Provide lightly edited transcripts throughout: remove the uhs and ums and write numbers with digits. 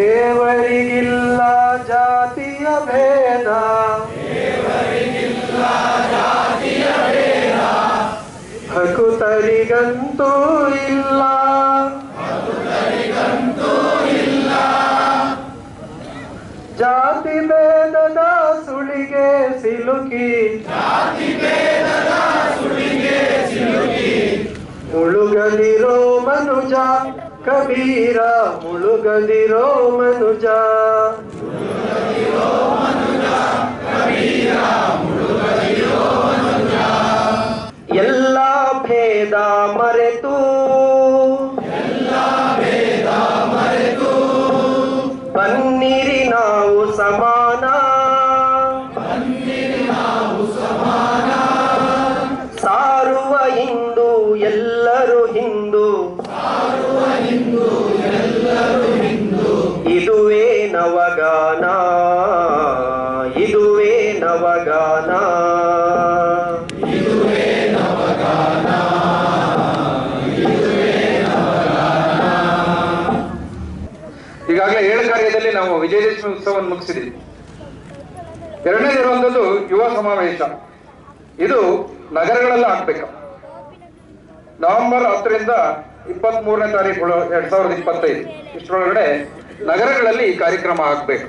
ದೇವರಿಗಿಲ್ಲ ಜಾತಿಯ ಭೇದ, ಭಕುತರಿಗಂತೂ ಇಲ್ಲ. ಜಾತಿ ಭೇದದ ಸುಳಿಗೆ ಸಿಲುಕಿ ಮುಳುಗದಿರೋ ಮನುಜ ಕಬೀರ, ಮುಳುಗದಿರೋ ಮನುಜ. ಎಲ್ಲ ಭೇದ ಮರೆತು ಬನ್ನಿರಿ ನಾವು ಸಮಾನ, ಸಾರುವ ಹಿಂದೂ ಎಲ್ಲರೂ ಹಿಂದೂ, ಇದುವೇ ನವಗಾನ, ಇದುವೇ ನವಗಾನ. ಈಗಾಗಲೇ 7 ಕಾರ್ಯದಲ್ಲಿ ನಾವು ವಿಜಯದಶಮಿ ಉತ್ಸವವನ್ನು ಮುಗಿಸಿದ್ವಿ. ಎರಡನೇದಿರುವಂಥದ್ದು ಯುವ ಸಮಾವೇಶ. ಇದು ನಗರಗಳೆಲ್ಲ ಆಗ್ಬೇಕು. ನವೆಂಬರ್ 10ರಿಂದ 23ನೇ ತಾರೀಕು 2025 ಇಷ್ಟರೊಳಗಡೆ ನಗರಗಳಲ್ಲಿ ಈ ಕಾರ್ಯಕ್ರಮ ಆಗ್ಬೇಕು.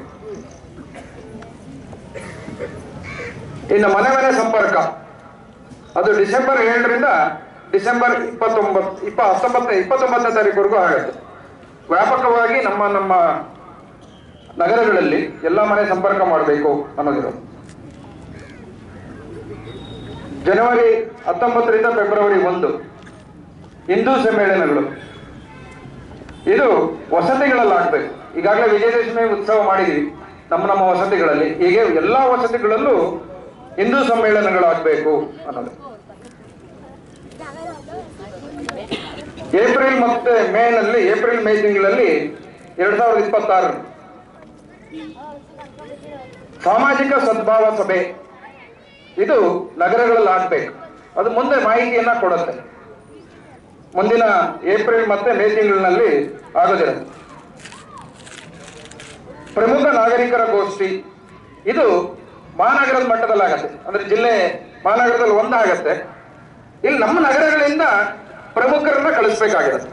ಇನ್ನು ಮನೆ ಮನೆ ಸಂಪರ್ಕ, ಅದು ಡಿಸೆಂಬರ್ 7ರಿಂದ ಡಿಸೆಂಬರ್ 29ನೇ ತಾರೀಕುವರೆಗೂ ಆಗುತ್ತೆ. ವ್ಯಾಪಕವಾಗಿ ನಮ್ಮ ನಗರಗಳಲ್ಲಿ ಎಲ್ಲ ಮನೆ ಸಂಪರ್ಕ ಮಾಡಬೇಕು ಅನ್ನೋದಿರೋದು. ಜನವರಿ 19ರಿಂದ ಫೆಬ್ರವರಿ 1 ಹಿಂದೂ ಸಮ್ಮೇಳನಗಳು. ಇದು ವಸತಿಗಳಲ್ಲಿ ಆಗ್ಬೇಕು. ಈಗಾಗಲೇ ವಿಜಯದಶಮಿ ಉತ್ಸವ ಮಾಡಿದ್ವಿ ನಮ್ಮ ವಸತಿಗಳಲ್ಲಿ. ಹೀಗೆ ಎಲ್ಲ ವಸತಿಗಳಲ್ಲೂ ಹಿಂದೂ ಸಮ್ಮೇಳನಗಳಾಗಬೇಕು ಅನ್ನೋದು. ಏಪ್ರಿಲ್ ಮತ್ತೆ ಮೇನಲ್ಲಿ, ಏಪ್ರಿಲ್ ಮೇ ತಿಂಗಳಲ್ಲಿ 2026 ಸಾಮಾಜಿಕ ಸದ್ಭಾವ ಸಭೆ ಇದು ನಗರಗಳಲ್ಲಿ ಆಗ್ಬೇಕು. ಅದು ಮುಂದೆ ಮಾಹಿತಿಯನ್ನ ಕೊಡುತ್ತೆ. ಮುಂದಿನ ಏಪ್ರಿಲ್ ಮತ್ತೆ ಮೇ ತಿಂಗಳಿನಲ್ಲಿ ಆಗೋದಿಲ್ಲ. ಪ್ರಮುಖ ನಾಗರಿಕರ ಗೋಷ್ಠಿ ಇದು ಮಹಾನಗರದ ಮಟ್ಟದಲ್ಲಿ ಆಗತ್ತೆ. ಅಂದ್ರೆ ಜಿಲ್ಲೆ ಮಹಾನಗರದಲ್ಲಿ ಒಂದಾಗತ್ತೆ. ಇಲ್ಲಿ ನಮ್ಮ ನಗರಗಳಿಂದ ಪ್ರಮುಖರನ್ನ ಕಳಿಸ್ಬೇಕಾಗಿರುತ್ತೆ.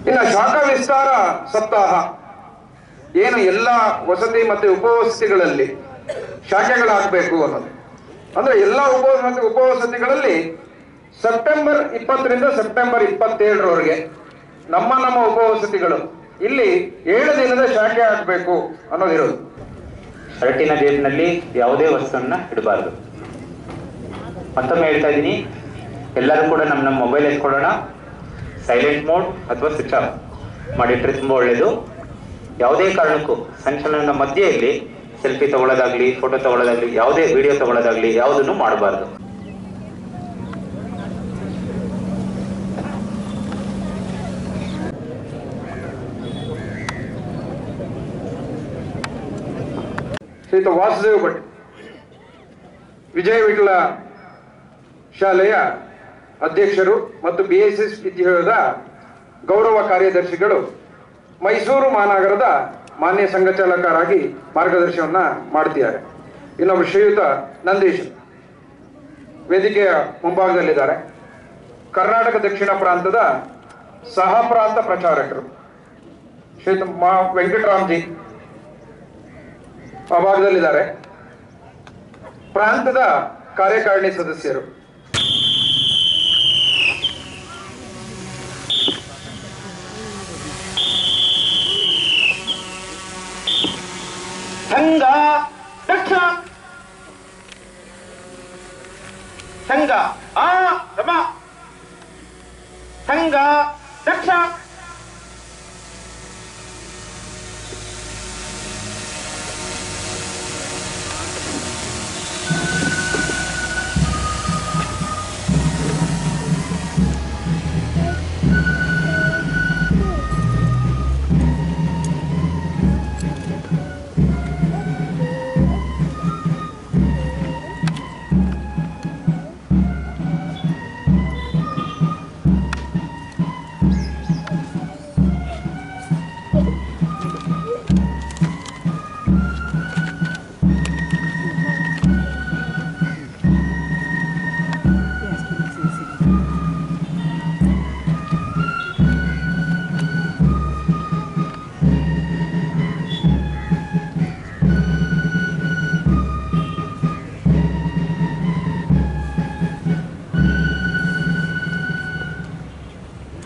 ಇನ್ನು ಶಾಖಾ ವಿಸ್ತಾರ ಸಪ್ತಾಹ, ಏನು ಎಲ್ಲ ವಸತಿ ಮತ್ತೆ ಉಪವಸತಿಗಳಲ್ಲಿ ಶಾಖೆಗಳಾಗಬೇಕು ಅನ್ನೋದು. ಅಂದ್ರೆ ಎಲ್ಲ ಉಪವಸತಿಗಳಲ್ಲಿ ಸೆಪ್ಟೆಂಬರ್ 20ರಿಂದ ಸೆಪ್ಟೆಂಬರ್ 27ರವರೆಗೆ ನಮ್ಮ ಉಪವಸತಿಗಳು ಇಲ್ಲಿ 7 ದಿನದ ಶಾಖೆ ಆಗಬೇಕು ಅನ್ನೋದಿರೋದು. ಶರ್ಟಿನ ಜೇಬಿನಲ್ಲಿ ಯಾವುದೇ ವಸ್ತುವನ್ನ ಇಡಬಾರ್ದು. ಮತ್ತೊಮ್ಮೆ ಹೇಳ್ತಾ ಇದ್ದೀನಿ, ಎಲ್ಲರೂ ಕೂಡ ನಮ್ಮ ಮೊಬೈಲ್ ಎತ್ಕೊಳ್ಳೋಣ. ಸೈಲೆಂಟ್ ಮೋಡ್ ಅಥವಾ ಸ್ವಿಚ್ ಆಫ್ ಮಾಡಿಟ್ರೆ ತುಂಬ ಒಳ್ಳೆಯದು. ಯಾವುದೇ ಕಾರಣಕ್ಕೂ ಸಂಚಲನದ ಮಧ್ಯೆಯಲ್ಲಿ ಸೆಲ್ಫಿ ತಗೊಳ್ಳೋದಾಗ್ಲಿ, ಫೋಟೋ ತಗೊಳ್ಳೋದಾಗ್ಲಿ, ಯಾವುದೇ ವಿಡಿಯೋ ತಗೊಳ್ಳೋದಾಗ್ಲಿ ಯಾವುದನ್ನು ಮಾಡಬಾರ್ದು. ಶ್ರೀಯುತ ವಾಸುದೇವ್ ಭಟ್ ವಿಜಯ ವಿಠಲ ಶಾಲೆಯ ಅಧ್ಯಕ್ಷರು ಮತ್ತು BSS ವಿದ್ಯಾಲಯದ ಗೌರವ ಕಾರ್ಯದರ್ಶಿಗಳು ಮೈಸೂರು ಮಹಾನಗರದ ಮಾನ್ಯ ಸಂಘಚಾಲಕರಾಗಿ ಮಾರ್ಗದರ್ಶನವನ್ನ ಮಾಡ್ತಿದ್ದಾರೆ. ಇನ್ನೊಬ್ಬ ಶ್ರೀಯುತ ನಂದೀಶ್ ವೇದಿಕೆಯ ಮುಂಭಾಗದಲ್ಲಿದ್ದಾರೆ. ಕರ್ನಾಟಕ ದಕ್ಷಿಣ ಪ್ರಾಂತದ ಸಹ ಪ್ರಾಂತ ಪ್ರಚಾರಕರು ಶ್ರೀಯುತ ವೆಂಕಟರಾಮ್ಜಿ ಆ ಭಾಗದಲ್ಲಿದ್ದಾರೆ. ಪ್ರಾಂತದ ಕಾರ್ಯಕಾರಿಣಿ ಸದಸ್ಯರು ಸಂಘ ದಕ್ಷಿಣ ಸಂಘ ಸಂಘ ದಕ್ಷಿಣ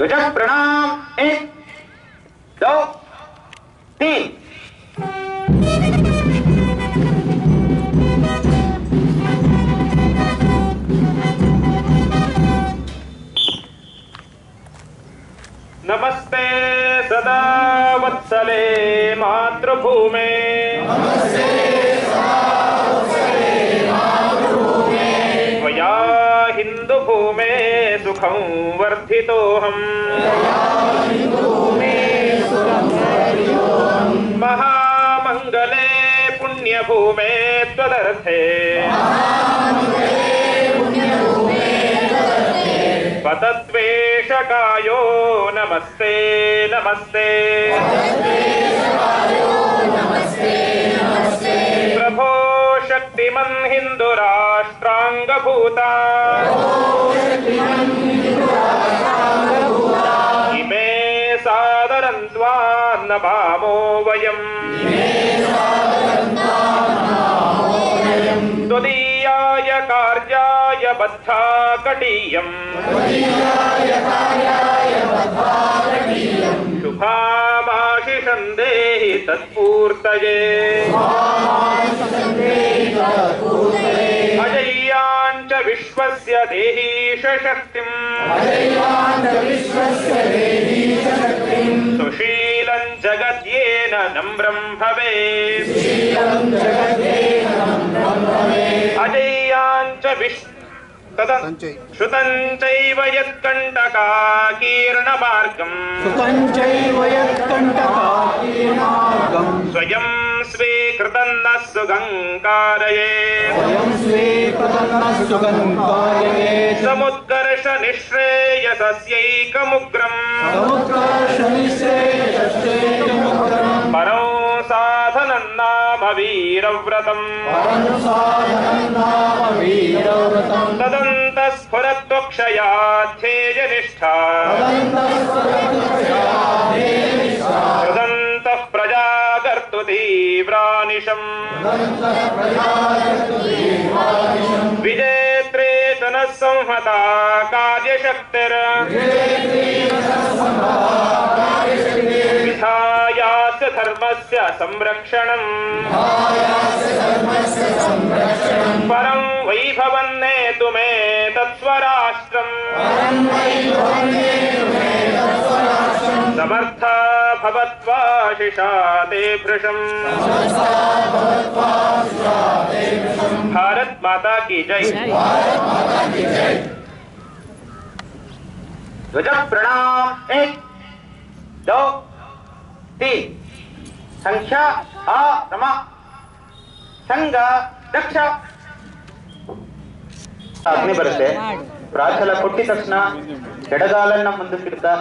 ध्वज प्रणाम 1 2 3 नमस्ते सदा वत्सले मातृभूमे त्वया हिन्दुभूमे सुखं वर्धितोऽहम् महामङ्गले पुण्यभूमे त्वदर्थे पतत्वेषकायो नमस्ते नमस्ते प्रभो शक्तिमन् हिन्दुराष्ट्राङ्गभूता इमे सादरन्त्वा नमामो वयम् त्वदीयाय कार्याय बद्धा कटीयम् शुभामाशिषं देहि तत्पूर्तये अजय्याञ्च विश्वस्य देहीश शक्तिम् सुशीलं जगद्येन नम्रं भवेत् अजय्याञ्च श्रुतं चैव यत्कण्टकाकीर्णमार्गम् स्वयं स्वीकृतं न सुगङ्कारये समुत्कर्ष निःश्रेयसस्यैकमुग्रम् परं साधनं नाम वीरव्रतम् तदन्तस्फुरत्वक्षयाध्येयनिष्ठा हृदन्तः प्रजागर्तु तीव्रानिशम् विजेत्रेतनः संहता कार्यशक्तिर् विधायास्य धर्मस्य संरक्षणम् परं वैभवन्नेतु मे तत्स्वराष्ट्रम् समर्था भवत्वाशिषा ते भृशम् भारत माता की जय। ध्वज प्रणाम 1 2 3 संख्या रमा संघ दक्ष ಆಜ್ಞೆ ಬರುತ್ತೆ. ಪ್ರಾಚಲ ಕೊಟ್ಟಿದ ತಕ್ಷಣ ಎಡಗಾಲನ್ನ ಮುಂದಕ್ಕಿಡ್ತಾ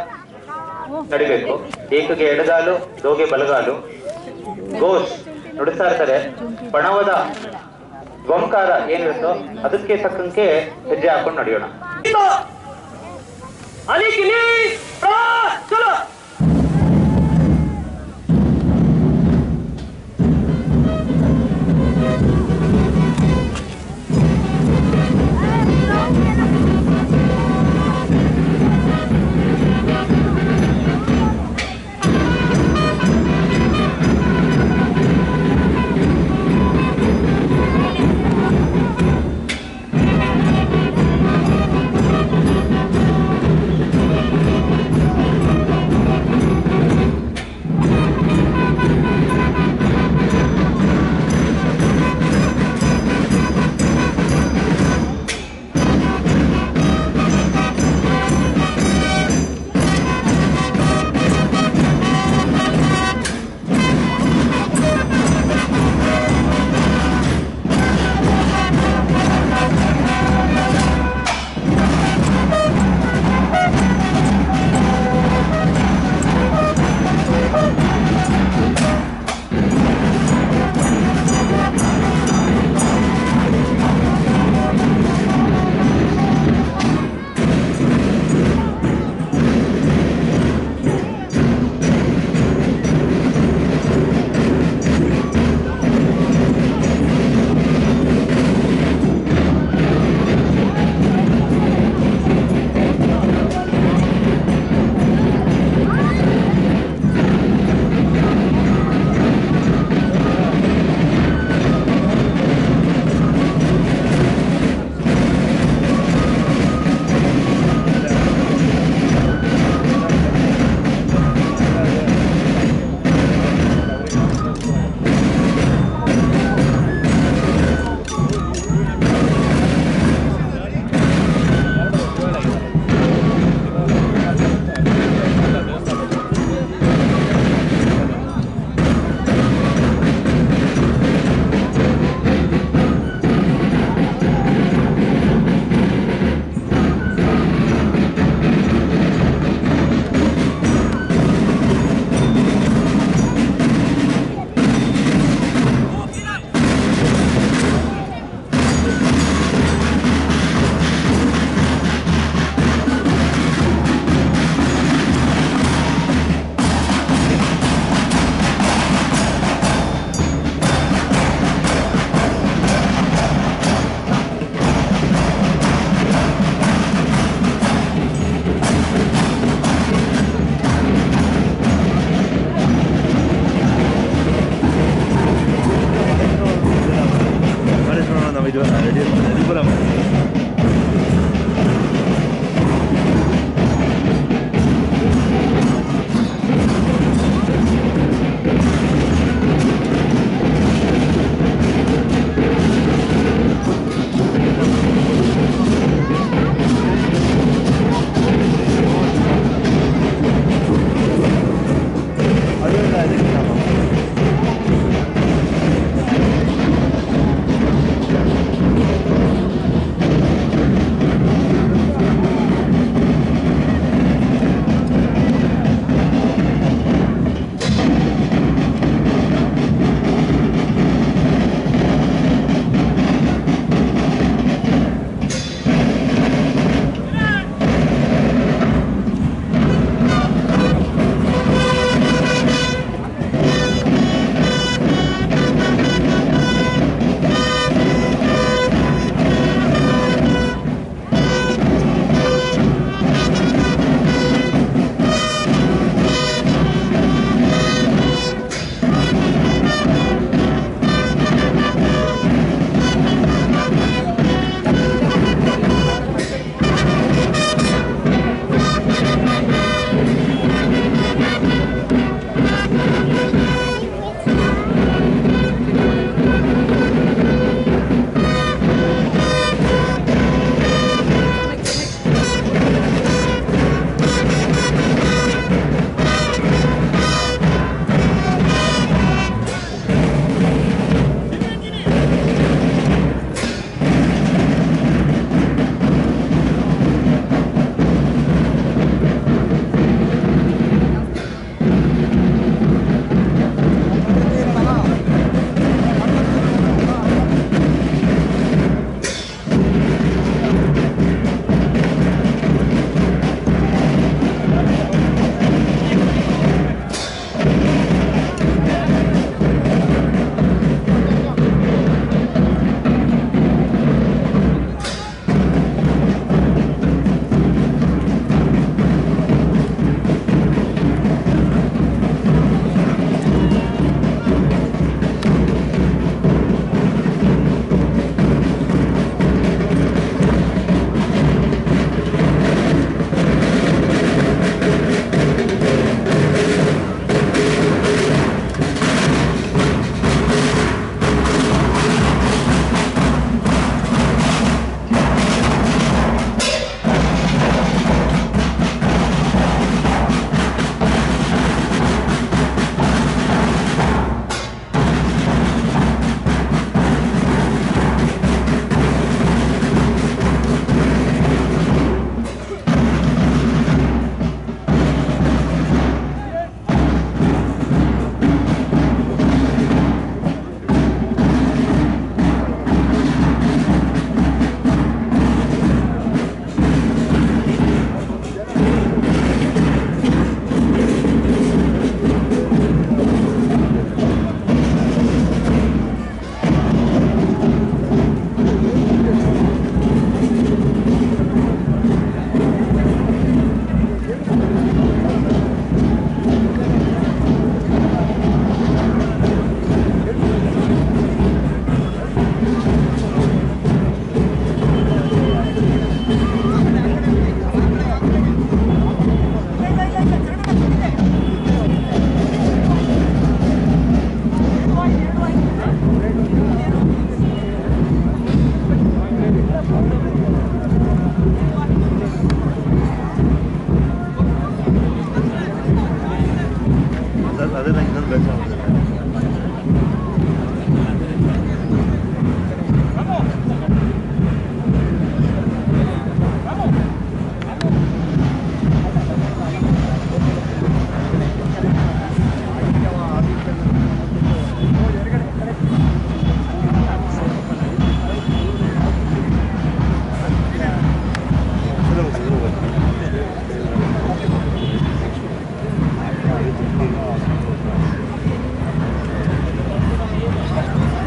ನಡಿಬೇಕು. ಏಕಗೆ ಎಡಗಾಲು, ದೋಗೆ ಬಲಗಾಲು. ಘೋಷ್ ನುಡಿಸ್ತಾ ಇರ್ತಾರೆ. ಪಣವದ ಗೋಂಕಾರ ಏನಿರುತ್ತೋ ಅದಕ್ಕೆ ತಕ್ಕಂತೆ ಹೆಜ್ಜೆ ಹಾಕೊಂಡು ನಡೆಯೋಣ.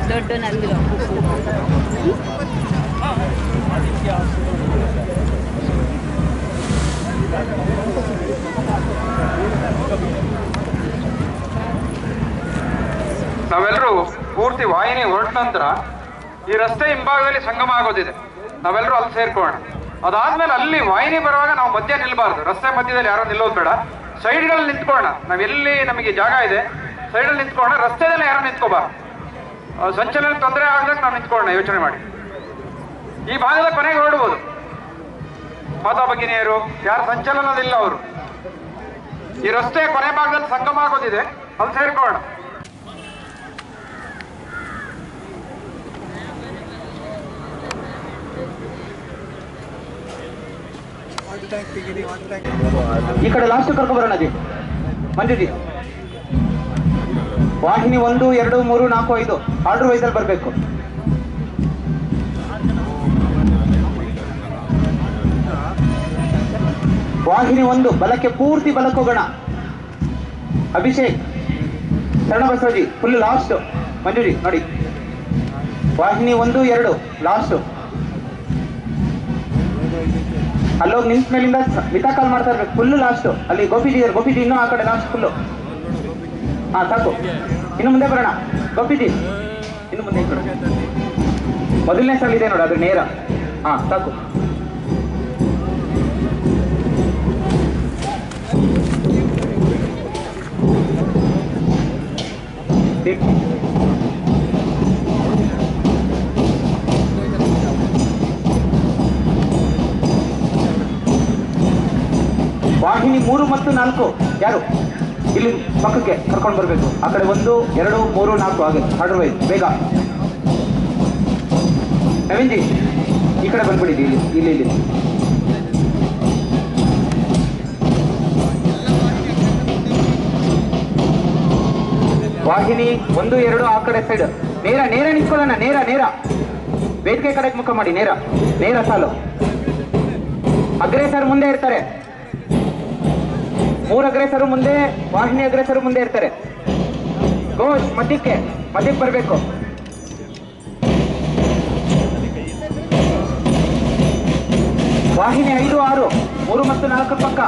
ದೊಡ್ಡ ನಂದಿರೋ ನಾವೆಲ್ಲರೂ ಪೂರ್ತಿ ವಾಹಿನಿ ಹೊರಟ ನಂತರ ಈ ರಸ್ತೆ ಹಿಂಭಾಗದಲ್ಲಿ ಸಂಗಮ ಆಗೋದಿದೆ, ನಾವೆಲ್ಲರೂ ಅಲ್ಲಿ ಸೇರ್ಕೊಳ್ಳೋಣ. ಅದಾದ್ಮೇಲೆ ಅಲ್ಲಿ ವಾಹಿನಿ ಬರುವಾಗ ನಾವು ಮಧ್ಯ ನಿಲ್ಬಾರ್ದು, ರಸ್ತೆ ಮಧ್ಯದಲ್ಲಿ ಯಾರೋ ನಿಲ್ಲೋದು ಬೇಡ, ಸೈಡ್ಗಳಲ್ಲಿ ನಿಂತ್ಕೊಳ್ಳೋಣ. ನಾವೆಲ್ಲಿ ನಮಗೆ ಜಾಗ ಇದೆ ಸೈಡಲ್ಲಿ ನಿಂತ್ಕೊಳ್ಳೋಣ, ರಸ್ತೆದಲ್ಲಿ ಯಾರೋ ನಿಂತ್ಕೋಬಾರ್ದು. ಸಂಚಲನ ತೊಂದರೆ ಆಗದಾಗ ನಾವು ನಿಂತ್ಕೊಳ್ಳೋಣ, ಯೋಚನೆ ಮಾಡಿ. ಈ ಭಾಗದ ಕೊನೆಗೆ ಹೊರಡ್ಬೋದು ಮಾತಾ ಭಗಿನಿಯರು, ಯಾರು ಸಂಚಲನದಿಲ್ಲ ಅವರು. ಈ ರಸ್ತೆ ಕೊನೆ ಭಾಗದಲ್ಲಿ ಸಂಗಮ ಆಗೋದಿದೆ, ಅಲ್ಲಿ ಸೇರ್ಕೊಳ್ಳೋಣ. ಈ ಕಡೆ ಲಾಸ್ಟ್ ಕರ್ಕೊ ಬರೋಣ ಜಿ, ಮಂಜುಜಿ. ವಾಹಿನಿ 1, 2, 3, 4, 5 ಆರ್ಡರ್ ವೈಸಲ್ಲಿ ಬರಬೇಕು. ವಾಹಿನಿ 1 ಬಲಕ್ಕೆ, ಪೂರ್ತಿ ಬಲಕ್ಕೆ ಹೋಗೋಣ. ಅಭಿಷೇಕ್, ಶರಣ ಬಸವಜಿ ಫುಲ್ ಲಾಸ್ಟ್. ಮಂಜುಜಿ ನೋಡಿ, ವಾಹಿನಿ 1, 2 ಲಾಸ್ಟ್. ಅಲ್ಲೋಗಿ ನಿಂತ ಮೇಲಿಂದ ಮಿತಾ ಕಾಲ್ ಮಾಡ್ತಾ ಇರ್ಬೇಕು, ಫುಲ್ ಲಾಸ್ಟ್. ಅಲ್ಲಿ ಗೋಪಿಜಿ ಇನ್ನೂ ಆ ಕಡೆ ಲಾಸ್ಟ್ ಫುಲ್ಲು. ಹಾ ಸಾಕು, ಇನ್ನು ಮುಂದೆ ಬರೋಣ. ಗೋಪಿಜಿ ಇನ್ನು ಮುಂದೆ ಈ ಕಡೆ ಮೊದಲನೇ ಸಲ ಇದೆ ನೋಡಿ, ಅದು ನೇರ. ಹಾ ಸಾಕು. ವಾಹಿನಿ 3 ಮತ್ತು 4 ಯಾರು ಇಲ್ಲಿ ಪಕ್ಕಕ್ಕೆ ಕರ್ಕೊಂಡು ಬರಬೇಕು. ಆ ಕಡೆ 1, 2, 3, 4 ಹಾಗೆ ಆರ್ಡರ್ ವೈಸ್ ಬೇಗ. ನವೀನ್ ಜಿ ಈ ಕಡೆ ಬಂದ್ಬಿಡಿದಿ, ಇಲ್ಲಿ ವಾಹಿನಿ 1, 2 ಆ ಕಡೆ ಸೈಡ್ ನೇರ ನಿಂತ್ಕೊಳ್ಳೋಣ. ನೇರ ವೇದಿಕೆ ಕಡೆಗೆ ಮುಖ ಮಾಡಿ, ನೇರ ಸಾಲು. ಅಗ್ರೇಸರ್ ಮುಂದೆ ಇರ್ತಾರೆ, 3 ಅಗ್ರೇಸರು ಮುಂದೆ, ವಾಹಿನಿ ಅಗ್ರೇಸರು ಮುಂದೆ ಇರ್ತಾರೆ. ಘೋಷ್ ಮಧ್ಯಕ್ಕೆ ಬರಬೇಕು. ವಾಹಿನಿ 5, 6, 3 ಮತ್ತು 4 ಪಕ್ಕ.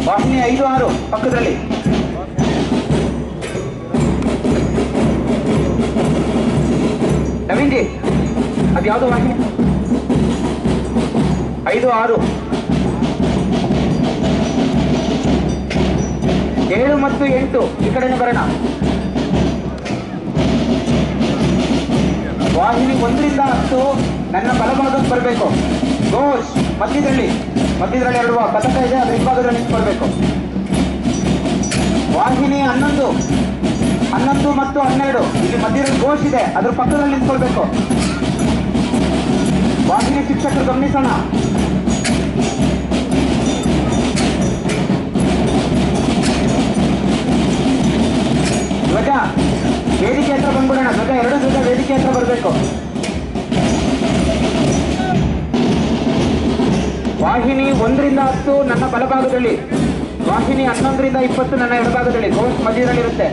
ವಾಹಿನಿ 5, 6 ಪಕ್ಕದಲ್ಲಿ. ನವೀನ್ ಜಿ ಅದು ಯಾವುದು ವಾಹಿನಿ? 5, 6, 7 ಮತ್ತು 8 ಈ ಕಡೆನೇ ಬರೋಣ. ವಾಹಿನಿ 1 ರಿಂದ 10 ನನ್ನ ಬಲಭಾಗಕ್ಕೆ ಬರಬೇಕು. ಘೋಷ್ ಮಧ್ಯದಲ್ಲಿ 2 ಪದಕ ಇದೆ, ಅದ್ರ ಹಿಂಭಾಗದಲ್ಲಿ ನಿಂತ್ಕೊಳ್ಬೇಕು. ವಾಹಿನಿ 11 ಮತ್ತು 12 ಇಲ್ಲಿ ಮಧ್ಯದಲ್ಲಿ ಘೋಷ್ ಇದೆ, ಅದ್ರ ಪಕ್ಕದಲ್ಲಿ ನಿಂತ್ಕೊಳ್ಬೇಕು. ವಾಹಿನಿ ಶಿಕ್ಷಕರು ಗಮನಿಸೋಣ. ಧ್ವಜ ವೇದಿಕೆ ಹತ್ರ ಬಂದ್ಬಿಡೋಣ. ಧ್ವಜ 2 ಧ್ವಜ ವೇದಿಕೆ ಹತ್ರ ಬರಬೇಕು. ವಾಹಿನಿ 1 ರಿಂದ 10 ನನ್ನ ಬಲಭಾಗದಲ್ಲಿ, ವಾಹಿನಿ 11 ರಿಂದ 20 ನನ್ನ ಎಡಭಾಗದಲ್ಲಿ. ಘೋಷ್ ಮಧ್ಯದಲ್ಲಿರುತ್ತೆ.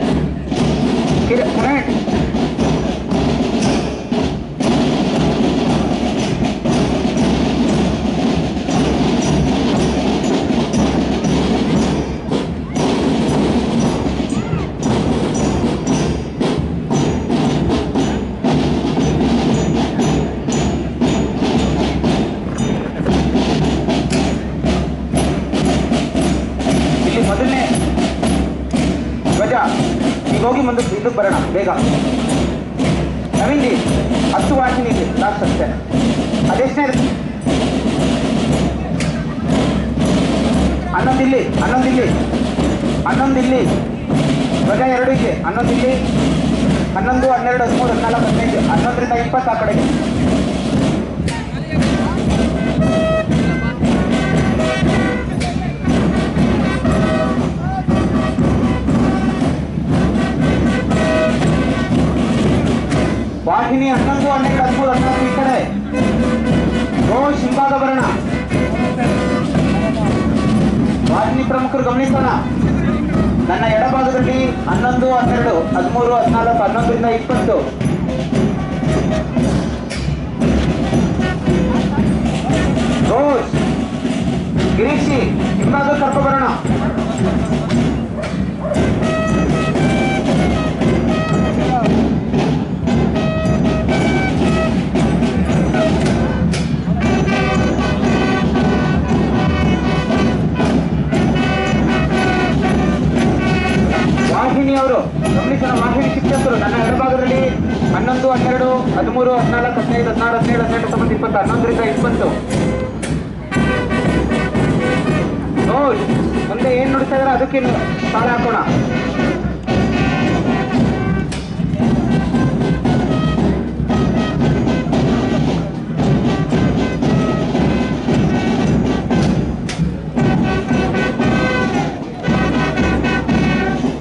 ಮೊದಲನೇ ಧ್ವಜ ಈಗ ಹೋಗಿ ಮುಂದೆ ಇದಕ್ಕೆ ಬರೋಣ ಬೇಗ. ನವೀನ್ ಜಿ 10 ವಾಹಿನಿ ಲಾಸ್ಟ್ ಅಷ್ಟೇ. ಅದೆಷ್ಟೇ 11 ಇಲ್ಲಿ ಧ್ವಜ 2 ಇದೆ. 11 ಇಲ್ಲಿ, 11, 12, 13, 14, 15, 11 ರಿಂದ 20 ಆ ಕಡೆಗೆ. ವಾಹಿನಿ 11, 12, 13, 14 ಈ ಕಡೆ. ಘೋಷ್ ಹಿಂಭಾಗ ಬರೋಣ. ವಾಹಿನಿ ಪ್ರಮುಖರು ಗಮನಿಸೋಣ. ನನ್ನ ಎಡಭಾಗದಲ್ಲಿ 11, 12, 13, 14, 11 ರಿಂದ 20 ಹಿಂಭಾಗ ಕರ್ಕೊ ಬರೋಣ. ವಾಹಿನಿ ಅವರು ಗಮನಿಸೋಣ. ವಾಹಿನಿ ಶಿಕ್ಷಕರು ನನ್ನ ಎಡಭಾಗದಲ್ಲಿ 11, 12, 13, 14, 15, 16, 17, 18, 19, 20, 11ರಿಂದ 20. ಮುಂದೆ ಏನ್ ನೋಡ್ತಾ ಇದಾರೆ ಅದಕ್ಕೆ ತಾಳ ಹಾಕೋಣ.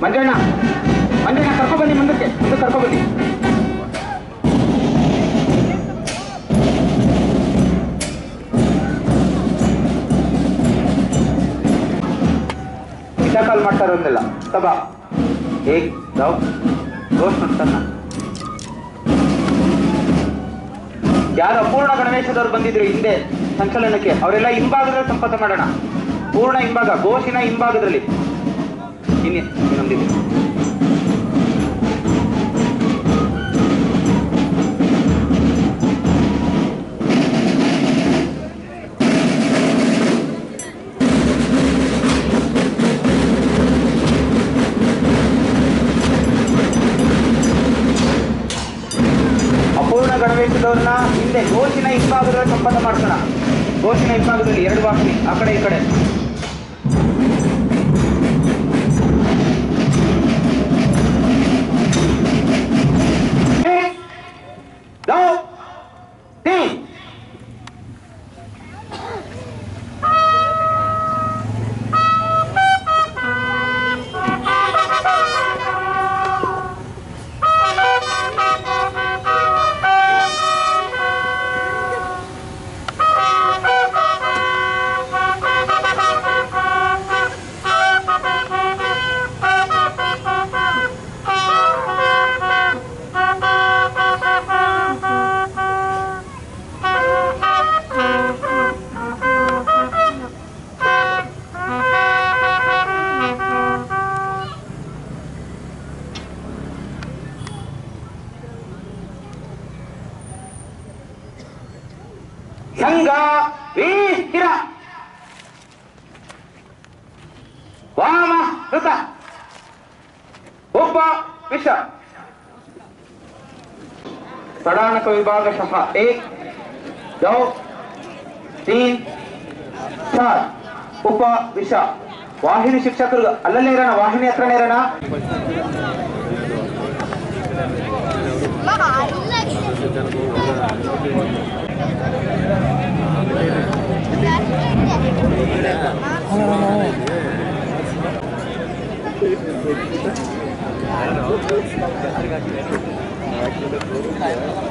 ಮಂಜಣ್ಣ ಕರ್ಕೊಬನ್ನಿ, ಮುಂದಕ್ಕೆ ಕರ್ಕೊಬನ್ನಿ. ಕಾಲ್ ಮಾಡ್ತಾ ಇರೋದಿಲ್ಲ ಸಭಾ ಹೇಗ್ ದೋಷ ನೋಡ್ತಾನ. ಯಾರು ಅಪೂರ್ಣ ಗಣವೇಶದವ್ರು ಬಂದಿದ್ರು ಹಿಂದೆ ಸಂಚಲನಕ್ಕೆ, ಅವರೆಲ್ಲ ಹಿಂಭಾಗದಲ್ಲಿ ಸಂಪರ್ಕ ಮಾಡೋಣ. ಪೂರ್ಣ ಹಿಂಭಾಗ, ಘೋಷಿನ ಹಿಂಭಾಗದಲ್ಲಿ ಇನ್ನೊಂದಿದೆ. ಅಪೂರ್ಣ ಗಣವೇಶದವ್ರನ್ನ ಹಿಂದೆ ಘೋಷಿನ ಹಿಂಭಾಗದಲ್ಲಿ ಸಂಪರ್ಕ ಮಾಡ್ಸೋಣ. ಘೋಷಿನ ಹಿಂಭಾಗದಲ್ಲಿ 2 ವಾಹಿನಿ ಆ ಕಡೆ ಈ ಕಡೆ. ಸಂಘ ಸ್ಥಿರ ವಾಮ ಋತ ಉಪ ವಿಷ ಸಡಾನಕ ವಿಭಾಗಶಃ 1, 2, 3, 4 ಉಪ ವಿಷ. ವಾಹಿನಿ ಶಿಕ್ಷಕರು ಅಲ್ಲಲ್ಲೇ ಇರೋಣ, ವಾಹಿನಿ ಹತ್ರನೇ ಇರೋಣ. Gracias.